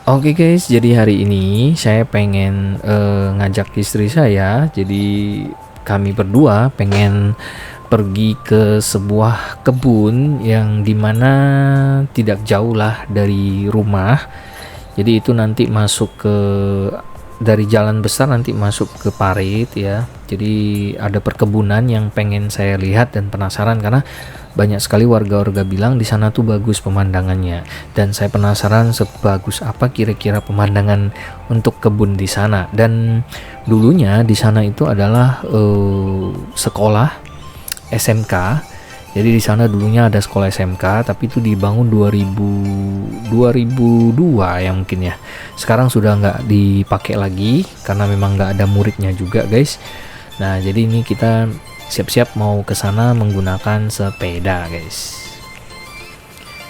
Oke guys, jadi hari ini saya pengen ngajak istri saya. Jadi kami berdua pengen pergi ke sebuah kebun yang dimana tidak jauh lah dari rumah. Jadi itu nanti masuk ke dari jalan besar nanti masuk ke parit ya. Jadi ada perkebunan yang pengen saya lihat dan penasaran karena banyak sekali warga-warga bilang di sana tuh bagus pemandangannya, dan saya penasaran sebagus apa kira-kira pemandangan untuk kebun di sana. Dan dulunya di sana itu adalah sekolah SMK. Jadi di sana dulunya ada sekolah SMK, tapi itu dibangun 2002 ya mungkin ya. Sekarang sudah nggak dipakai lagi karena memang nggak ada muridnya juga guys. Nah jadi ini kita siap-siap mau ke sana menggunakan sepeda guys.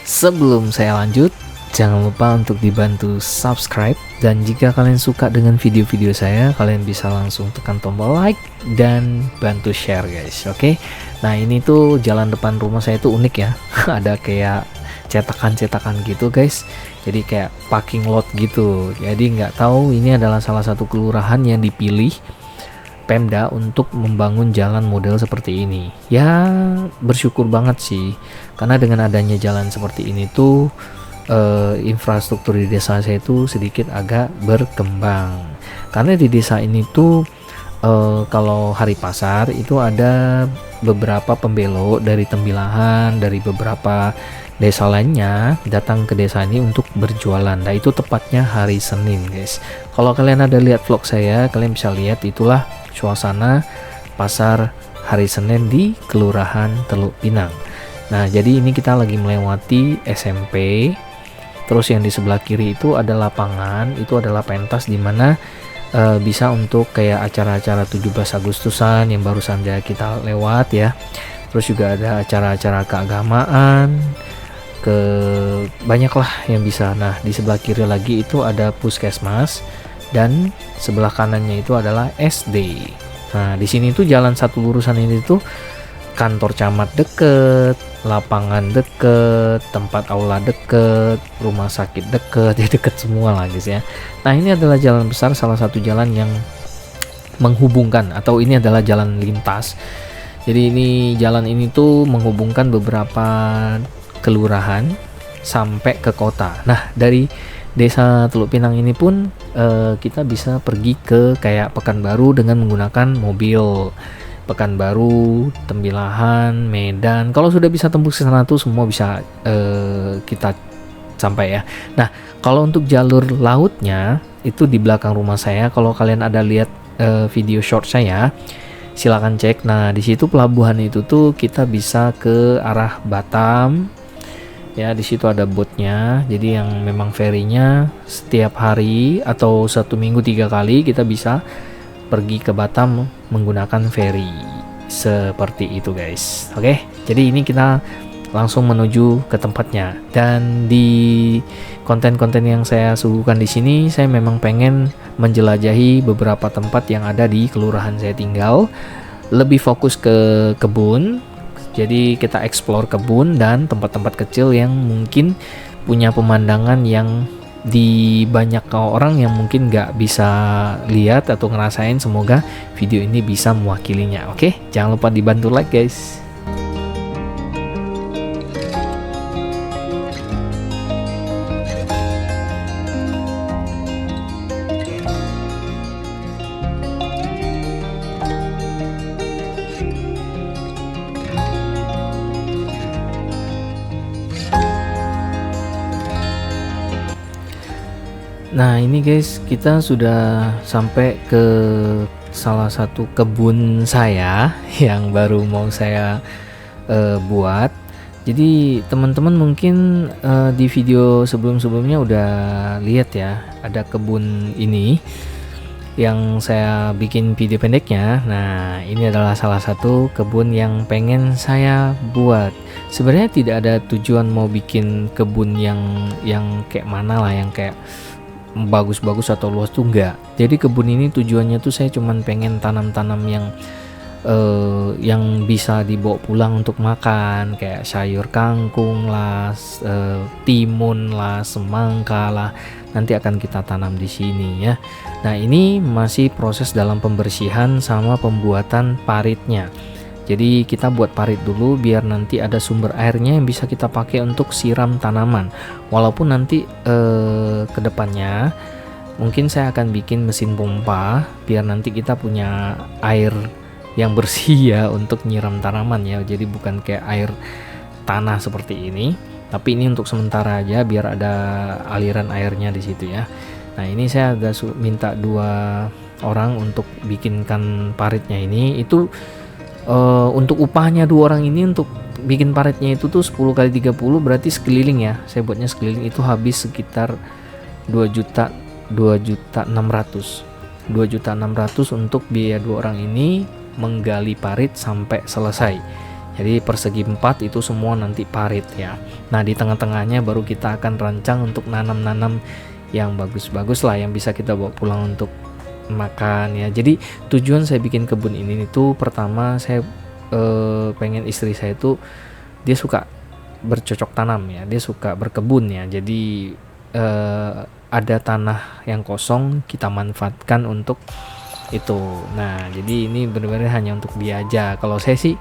Sebelum saya lanjut, jangan lupa untuk dibantu subscribe, dan jika kalian suka dengan video-video saya, kalian bisa langsung tekan tombol like dan bantu share guys. Oke. Nah ini tuh jalan depan rumah saya tuh unik ya. Ada kayak cetakan-cetakan gitu guys. Jadi kayak parking lot gitu. Jadi nggak tahu ini adalah salah satu kelurahan yang dipilih Pemda untuk membangun jalan model seperti ini. Ya bersyukur banget sih, karena dengan adanya jalan seperti ini tuh infrastruktur di desa saya itu sedikit agak berkembang. Karena di desa ini tuh kalau hari pasar itu ada beberapa pembelok dari Tembilahan, dari beberapa desa lainnya datang ke desa ini untuk berjualan. Nah itu tepatnya hari Senin guys. Kalau kalian ada lihat vlog saya, kalian bisa lihat itulah suasana pasar hari Senin di Kelurahan Teluk Pinang. Nah jadi ini kita lagi melewati SMP. Terus yang di sebelah kiri itu ada lapangan, itu adalah pentas di mana bisa untuk kayak acara-acara 17 Agustusan yang baru saja kita lewat ya. Terus juga ada acara-acara keagamaan, banyak lah yang bisa. Nah di sebelah kiri lagi itu ada puskesmas, dan sebelah kanannya itu adalah SD. Nah di sini tuh jalan satu lurusan ini tuh kantor camat deket, lapangan deket, tempat aula deket, rumah sakit deket, ya deket semua lah guys ya. Nah ini adalah jalan besar, salah satu jalan yang menghubungkan, atau ini adalah jalan lintas. Jadi ini jalan ini tuh menghubungkan beberapa kelurahan sampai ke kota. Nah dari desa Teluk Pinang ini pun kita bisa pergi ke kayak Pekanbaru dengan menggunakan mobil. Pekanbaru, Tembilahan, Medan. Kalau sudah bisa tembus ke sana tuh semua bisa kita sampai ya. Nah, kalau untuk jalur lautnya itu di belakang rumah saya. Kalau kalian ada lihat video short saya, silakan cek. Nah, di situ pelabuhan itu tuh kita bisa ke arah Batam. Ya, di situ ada boatnya. Jadi yang memang ferinya setiap hari atau 1 minggu 3 kali kita bisa pergi ke Batam menggunakan ferry seperti itu guys. Oke, jadi ini kita langsung menuju ke tempatnya. Dan di konten-konten yang saya suguhkan di sini, saya memang pengen menjelajahi beberapa tempat yang ada di kelurahan saya tinggal, lebih fokus ke kebun. Jadi kita explore kebun dan tempat-tempat kecil yang mungkin punya pemandangan yang di banyak orang yang mungkin nggak bisa lihat atau ngerasain. Semoga video ini bisa mewakilinya. Oke, jangan lupa dibantu like guys. Nah ini guys, kita sudah sampai ke salah satu kebun saya yang baru mau saya buat. Jadi teman-teman mungkin di video sebelum-sebelumnya udah lihat ya, ada kebun ini yang saya bikin video pendeknya. Nah ini adalah salah satu kebun yang pengen saya buat. Sebenarnya tidak ada tujuan mau bikin kebun yang kayak mana lah, yang kayak bagus-bagus atau luas tuh enggak. Jadi kebun ini tujuannya tuh saya cuman pengen tanam-tanam yang yang bisa dibawa pulang untuk makan, kayak sayur kangkung lah, timun lah, semangka lah, nanti akan kita tanam di sini ya. Nah, ini masih proses dalam pembersihan sama pembuatan paritnya. Jadi kita buat parit dulu biar nanti ada sumber airnya yang bisa kita pakai untuk siram tanaman. Walaupun nanti kedepannya mungkin saya akan bikin mesin pompa biar nanti kita punya air yang bersih ya untuk nyiram tanaman ya. Jadi bukan kayak air tanah seperti ini, tapi ini untuk sementara aja biar ada aliran airnya di situ ya. Nah, ini saya ada minta 2 orang untuk bikinkan paritnya ini. Itu untuk upahnya 2 orang ini untuk bikin paritnya itu tuh 10 kali 30 berarti sekeliling ya. Saya buatnya sekeliling itu habis sekitar 2.600.000 untuk biaya 2 orang ini menggali parit sampai selesai. Jadi persegi 4 itu semua nanti parit ya. Nah, di tengah-tengahnya baru kita akan rancang untuk nanam-nanam yang bagus-bagus lah, yang bisa kita bawa pulang untuk makan ya. Jadi tujuan saya bikin kebun ini itu pertama saya pengen istri saya itu dia suka bercocok tanam ya, dia suka berkebun ya. Jadi ada tanah yang kosong kita manfaatkan untuk itu. Nah, jadi ini benar-benar hanya untuk dia aja. Kalau saya sih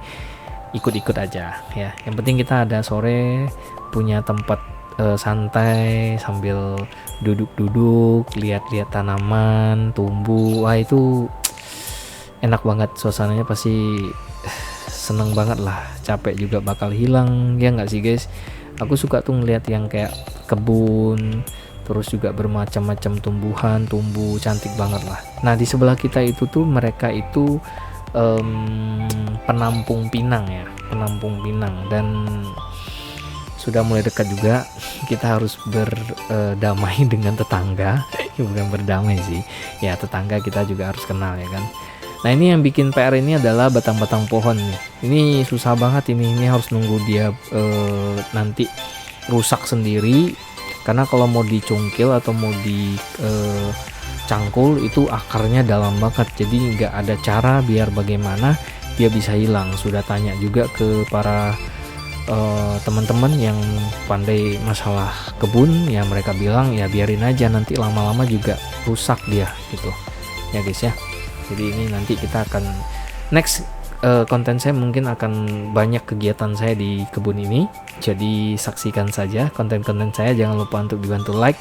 ikut-ikut aja ya. Yang penting kita ada sore punya tempat santai sambil duduk-duduk, lihat-lihat tanaman tumbuh. Wah, itu enak banget, suasananya pasti seneng banget lah. Capek juga bakal hilang ya nggak sih guys? Aku suka tuh ngeliat yang kayak kebun, terus juga bermacam-macam tumbuhan tumbuh cantik banget lah. Nah, di sebelah kita itu tuh mereka itu penampung pinang ya, penampung pinang, dan sudah mulai dekat juga. Kita harus berdamai dengan tetangga. Bukan berdamai sih ya, tetangga kita juga harus kenal ya kan. Nah, ini yang bikin PR ini adalah batang-batang pohon nih. Ini susah banget ini harus nunggu dia nanti rusak sendiri. Karena kalau mau dicungkil atau mau dicangkul itu akarnya dalam banget, jadi nggak ada cara biar bagaimana dia bisa hilang. Sudah tanya juga ke para teman-teman yang pandai masalah kebun ya, mereka bilang ya biarin aja, nanti lama-lama juga rusak dia gitu ya guys ya. Jadi ini nanti kita akan next konten saya mungkin akan banyak kegiatan saya di kebun ini. Jadi saksikan saja konten-konten saya. Jangan lupa untuk dibantu like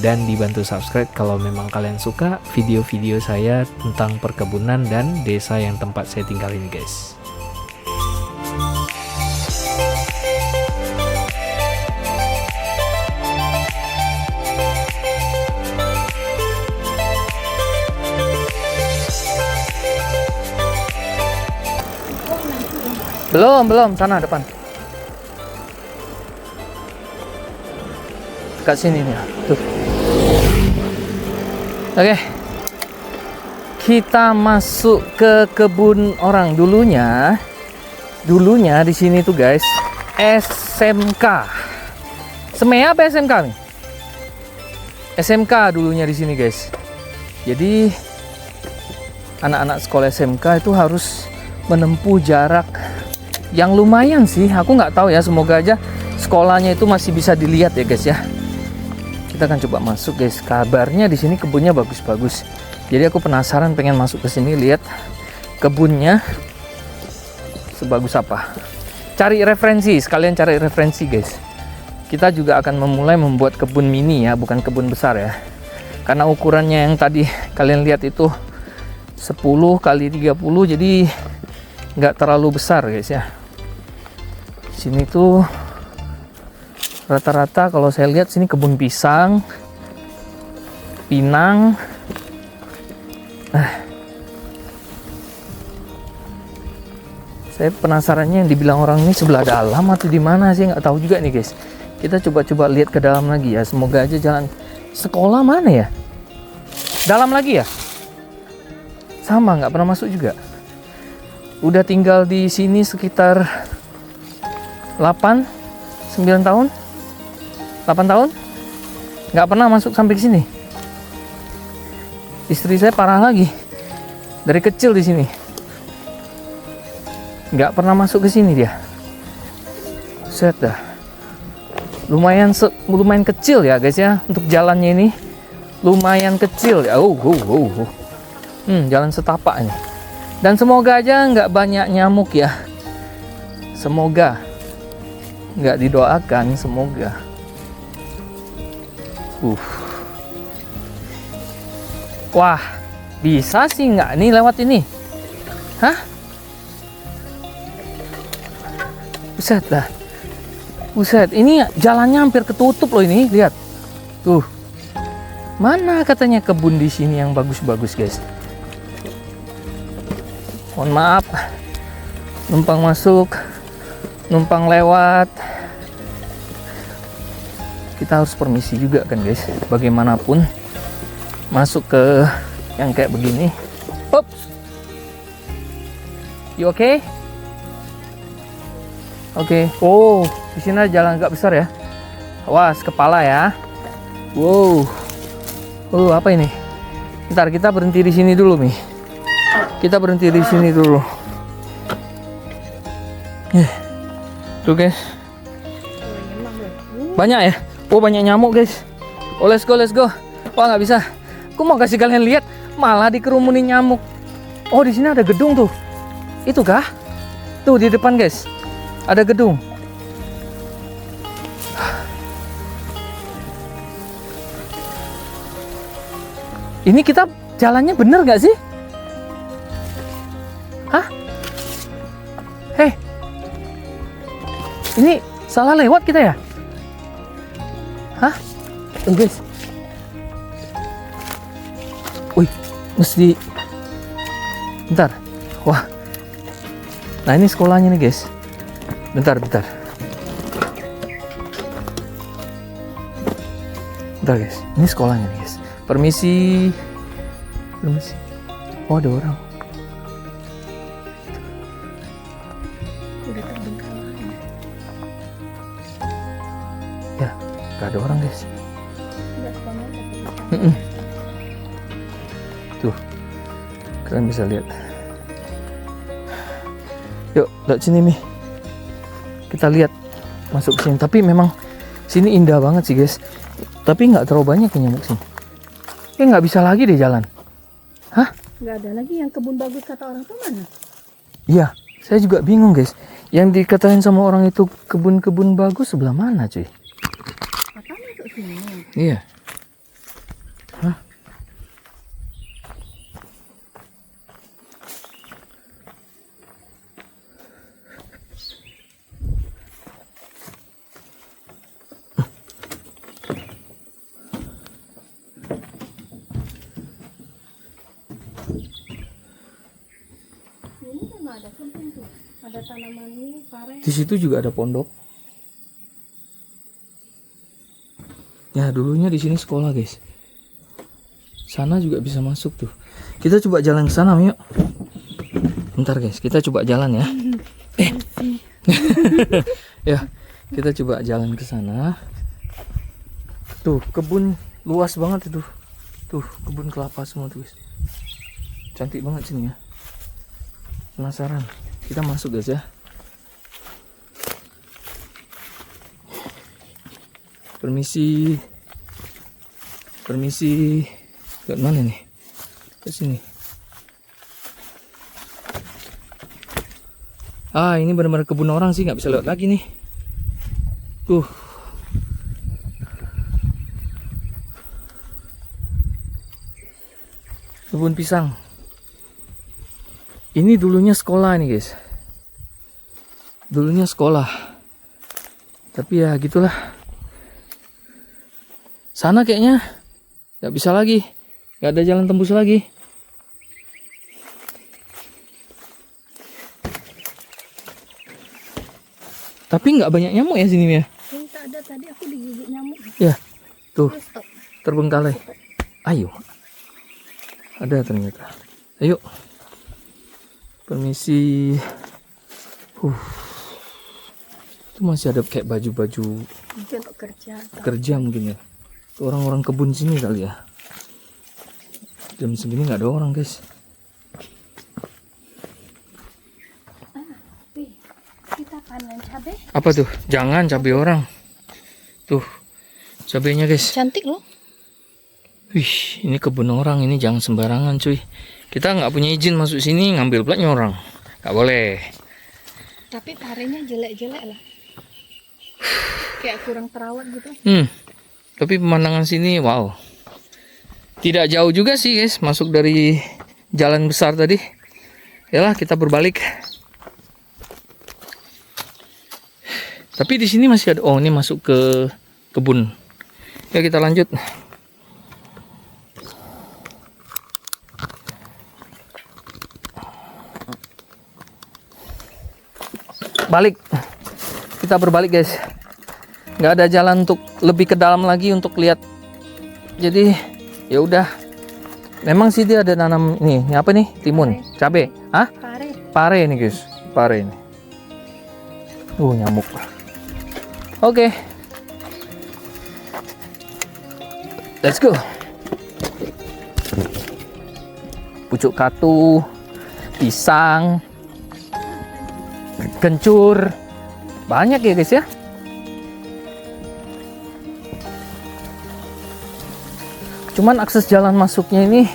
dan dibantu subscribe kalau memang kalian suka video-video saya tentang perkebunan dan desa yang tempat saya tinggal ini guys. Belum, sana depan. Dekat sini nih. Tuh. Oke. Kita masuk ke kebun orang. Dulunya di sini tuh guys, SMK. Semea apa SMK nih? SMK dulunya di sini guys. Jadi anak-anak sekolah SMK itu harus menempuh jarak yang lumayan sih. Aku nggak tahu ya, semoga aja sekolahnya itu masih bisa dilihat ya guys ya. Kita akan coba masuk guys. Kabarnya di sini kebunnya bagus-bagus. Jadi aku penasaran pengen masuk ke sini lihat kebunnya sebagus apa. Cari referensi, sekalian cari referensi guys. Kita juga akan memulai membuat kebun mini ya, bukan kebun besar ya. Karena ukurannya yang tadi kalian lihat itu 10 kali 30, jadi nggak terlalu besar guys ya. Sini tuh rata-rata kalau saya lihat sini kebun pisang, pinang. Saya penasarannya yang dibilang orang ini sebelah dalam atau di mana sih, nggak tahu juga nih guys. Kita coba lihat ke dalam lagi ya. Semoga aja jalan sekolah mana ya? Dalam lagi ya? Sama, nggak pernah masuk juga. Udah tinggal di sini sekitar 8, 9 tahun, 8 tahun, nggak pernah masuk sampai ke sini. Istri saya parah lagi, dari kecil di sini. nggak pernah masuk ke sini dia. Set dah. Lumayan kecil ya guys ya untuk jalannya ini. Lumayan kecil ya. Jalan setapak ini. Dan semoga aja nggak banyak nyamuk ya. Semoga. Nggak didoakan, semoga. Wah, bisa sih nggak nih lewat ini? Hah? Buset dah. Buset, ini jalannya hampir ketutup loh ini, lihat. Tuh. Mana katanya kebun di sini yang bagus-bagus, guys? Mohon maaf. Numpang masuk, numpang lewat. Kita harus permisi juga kan, guys. Bagaimanapun masuk ke yang kayak begini. Oops. You okay? Oke. Oh, di sini ada jalan agak besar ya. Awas kepala ya. Wow. Oh, apa ini? Ntar kita berhenti di sini dulu, Mi. Kita berhenti di sini dulu. Tuh, guys. Banyak ya? Oh, banyak nyamuk, guys. Oh, let's go, let's go. Wah, nggak bisa. Aku mau kasih kalian lihat, malah dikerumunin nyamuk. Oh, di sini ada gedung tuh. Itu kah? Tuh di depan, guys. Ada gedung. Ini kita jalannya bener nggak sih? Hah? Hei, ini salah lewat kita ya? Hah? Guys. Wih, mesti. Bentar. Wah. Nah, ini sekolahnya nih, guys. Bentar. Bentar, guys. Ini sekolahnya nih, guys. Permisi. Oh, ada orang. Udah terbengkalai. Ya, gak ada orang, guys. Nggak kemana. Tuh, kalian bisa lihat. Yuk, lihat sini, Mi. Kita lihat masuk ke sini. Tapi memang sini indah banget sih, guys. Tapi nggak terlalu banyak yang nyamuk sini. Nggak bisa lagi deh jalan. Hah? Nggak ada lagi yang kebun bagus kata orang tuh mana? Iya, saya juga bingung, guys. Yang dikatain sama orang itu kebun-kebun bagus sebelah mana, cuy? Katanya itu sini. Iya. Hah? Ini memang ada kebun tuh. Ada tanaman ini, pare. Di situ juga ada pondok. Ya, dulunya di sini sekolah, guys. Sana juga bisa masuk tuh. Kita coba jalan ke sana, yuk. Bentar, guys. Kita coba jalan ya. Ya, kita coba jalan ke sana. Tuh, kebun luas banget itu. Tuh, kebun kelapa semua tuh, guys. Cantik banget sini ya. Penasaran? Kita masuk, guys ya. Permisi. Ke mana nih? Ke sini. Ah, ini benar-benar kebun orang sih, nggak bisa lewat lagi nih. Tuh. Kebun pisang. Ini dulunya sekolah nih, guys. Dulunya sekolah. Tapi ya gitulah. Sana kayaknya nggak bisa lagi. Nggak ada jalan tembus lagi. Tapi nggak banyak nyamuk ya sini ya. Yang tak ada tadi aku digigit nyamuk. Ya, tuh Stop. terbengkalai. Ayo. Ada ternyata. Ayo. Permisi. Itu masih ada kayak baju-baju Mungkin untuk kerja mungkin ya. Itu orang-orang kebun sini kali ya. Jam segini nggak ada orang, guys. yang cabai. Apa tuh? Jangan cabai orang. Tuh, cabainya guys. Cantik loh. Wih, ini kebun orang, ini jangan sembarangan cuy. Kita nggak punya izin masuk sini, ngambil platnya orang. Nggak boleh. Tapi parenya jelek-jelek lah. Kayak kurang terawat gitu. Tapi pemandangan sini, wow. Tidak jauh juga sih guys, masuk dari jalan besar tadi. Yalah, kita berbalik. Tapi di sini masih ada, oh ini masuk ke kebun. Ya kita lanjut. Balik, kita berbalik guys. Nggak ada jalan untuk lebih ke dalam lagi untuk lihat. Jadi ya udah. Memang sih dia ada nanam nih. Ini apa nih? Timun, cabe. Hah? Pare. Pare nih guys, pare ini. Nyamuk. Oke. Let's go. Pucuk katu, pisang, kencur, banyak ya guys ya. Cuman akses jalan masuknya ini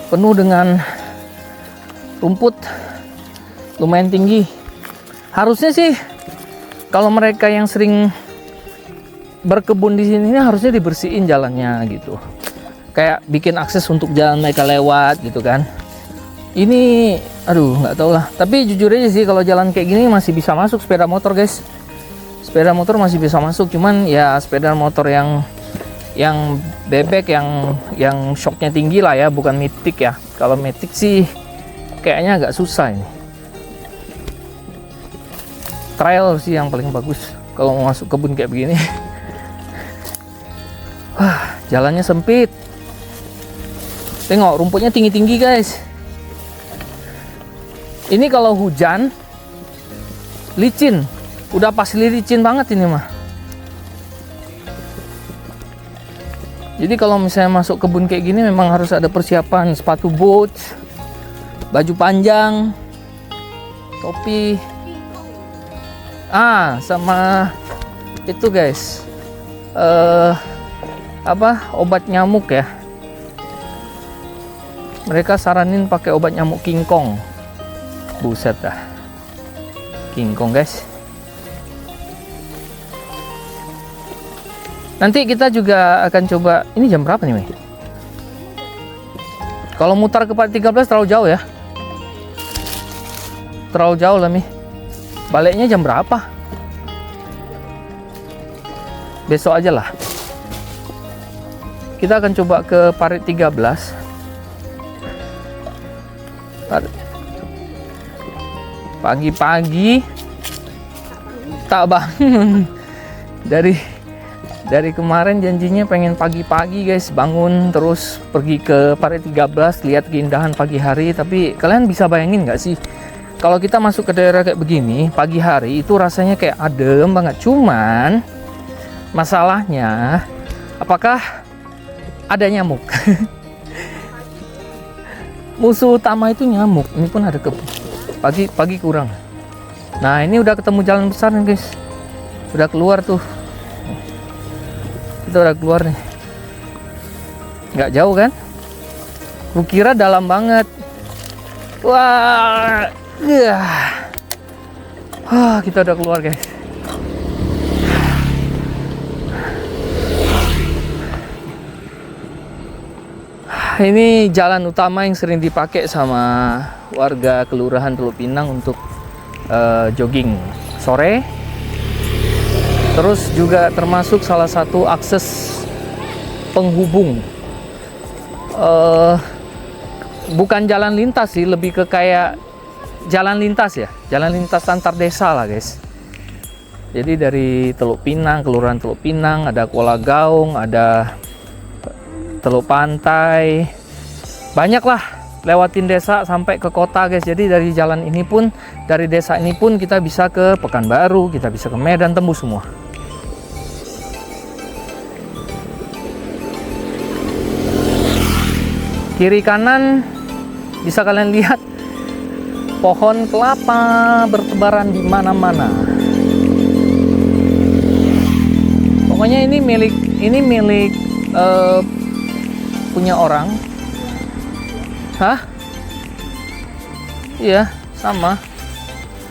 penuh dengan rumput lumayan tinggi. Harusnya sih kalau mereka yang sering berkebun di sini harusnya dibersihin jalannya gitu. Kayak bikin akses untuk jalan mereka lewat gitu kan. Ini aduh nggak tahu lah, tapi jujur aja sih kalau jalan kayak gini masih bisa masuk sepeda motor guys. Sepeda motor masih bisa masuk, cuman ya sepeda motor yang bebek yang shocknya tinggi lah ya, bukan Matic ya. Kalau Matic sih kayaknya agak susah ini. Trail sih yang paling bagus kalau mau masuk kebun kayak begini. Wah, jalannya sempit. Tengok rumputnya tinggi-tinggi guys. Ini kalau hujan licin, udah pasti licin banget ini mah. Jadi kalau misalnya masuk kebun kayak gini memang harus ada persiapan, sepatu boots, baju panjang, topi, sama itu guys, obat nyamuk ya. Mereka saranin pakai obat nyamuk King Kong. Buset dah, King Kong guys. Nanti kita juga akan coba. Ini jam berapa nih, Mei? Kalau mutar ke part 13 terlalu jauh ya. Terlalu jauh lah, Mi. Baliknya jam berapa? Besok aja lah. Kita akan coba ke parit 13. Pagi-pagi tak bangun. Dari kemarin janjinya pengen pagi-pagi guys, bangun terus pergi ke parit 13 lihat keindahan pagi hari. Tapi kalian bisa bayangin nggak sih kalau kita masuk ke daerah kayak begini pagi hari itu rasanya kayak adem banget. Cuman masalahnya apakah ada nyamuk? Musuh utama itu nyamuk. Ini pun ada pagi kurang. Nah ini udah ketemu jalan besar nih guys, udah keluar tuh. Kita udah keluar nih, nggak jauh kan? Kukira dalam banget. Wah, kita udah keluar guys. Ini jalan utama yang sering dipakai sama warga Kelurahan Teluk Pinang untuk jogging sore. Terus juga termasuk salah satu akses penghubung. Bukan jalan lintas sih, lebih ke kayak jalan lintas ya. Jalan lintas antar desa lah guys. Jadi dari Teluk Pinang, Kelurahan Teluk Pinang, ada Kuala Gaung, ada Teluk Pantai, banyak lah lewatin desa sampai ke kota guys. Jadi dari jalan ini pun, dari desa ini pun kita bisa ke Pekanbaru, kita bisa ke Medan, tembus semua. Kiri kanan bisa kalian lihat pohon kelapa bertebaran di mana-mana. Pokoknya ini milik punya orang. Hah? Iya, sama.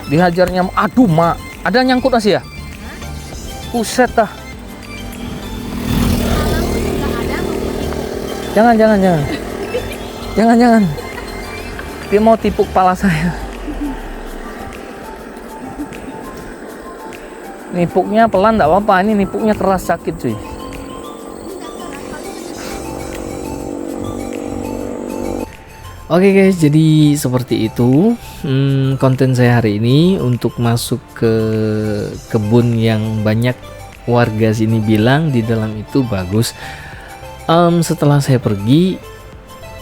Dihajarnya, aduh mak, ada nyangkut Asia. Buset dah. Jangan. Dia mau tipu kepala saya. Nipuknya pelan enggak apa-apa, ini nipuknya keras, sakit cuy. Oke guys, jadi seperti itu konten saya hari ini untuk masuk ke kebun yang banyak warga sini bilang di dalam itu bagus. Setelah saya pergi,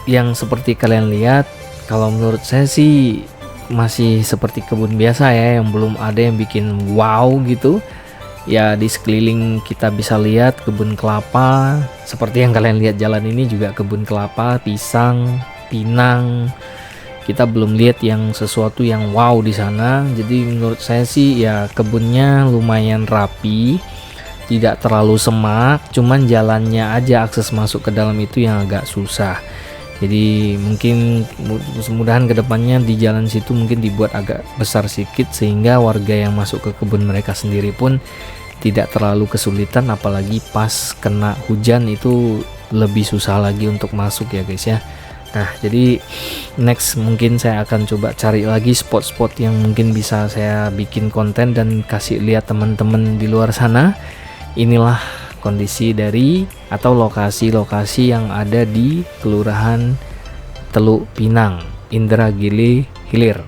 yang seperti kalian lihat, kalau menurut saya sih masih seperti kebun biasa ya, yang belum ada yang bikin wow gitu. Ya di sekeliling kita bisa lihat kebun kelapa, seperti yang kalian lihat jalan ini juga kebun kelapa, pisang, pinang. Kita belum lihat yang sesuatu yang wow di sana. Jadi menurut saya sih ya kebunnya lumayan rapi, tidak terlalu semak, cuman jalannya aja akses masuk ke dalam itu yang agak susah. Jadi mungkin mudah-mudahan kedepannya di jalan situ mungkin dibuat agak besar sedikit sehingga warga yang masuk ke kebun mereka sendiri pun tidak terlalu kesulitan, apalagi pas kena hujan itu lebih susah lagi untuk masuk ya guys ya. Nah jadi next mungkin saya akan coba cari lagi spot-spot yang mungkin bisa saya bikin konten dan kasih lihat teman-teman di luar sana. Inilah kondisi dari atau lokasi-lokasi yang ada di Kelurahan Teluk Pinang, Indragiri Hilir,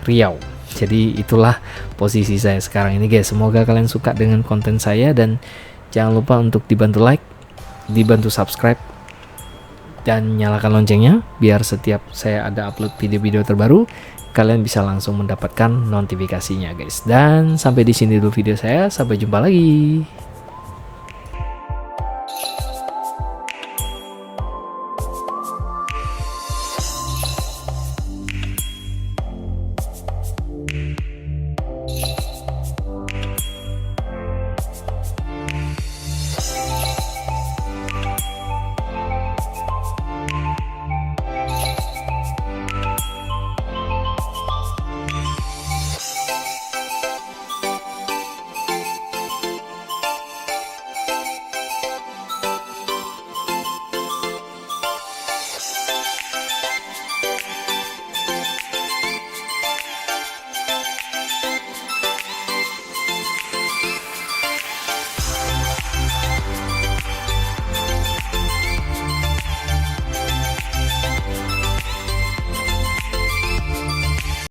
Riau. Jadi itulah posisi saya sekarang ini guys. Semoga kalian suka dengan konten saya dan jangan lupa untuk dibantu like, dibantu subscribe, dan nyalakan loncengnya biar setiap saya ada upload video-video terbaru kalian bisa langsung mendapatkan notifikasinya guys. Dan sampai di sini dulu video saya, sampai jumpa lagi.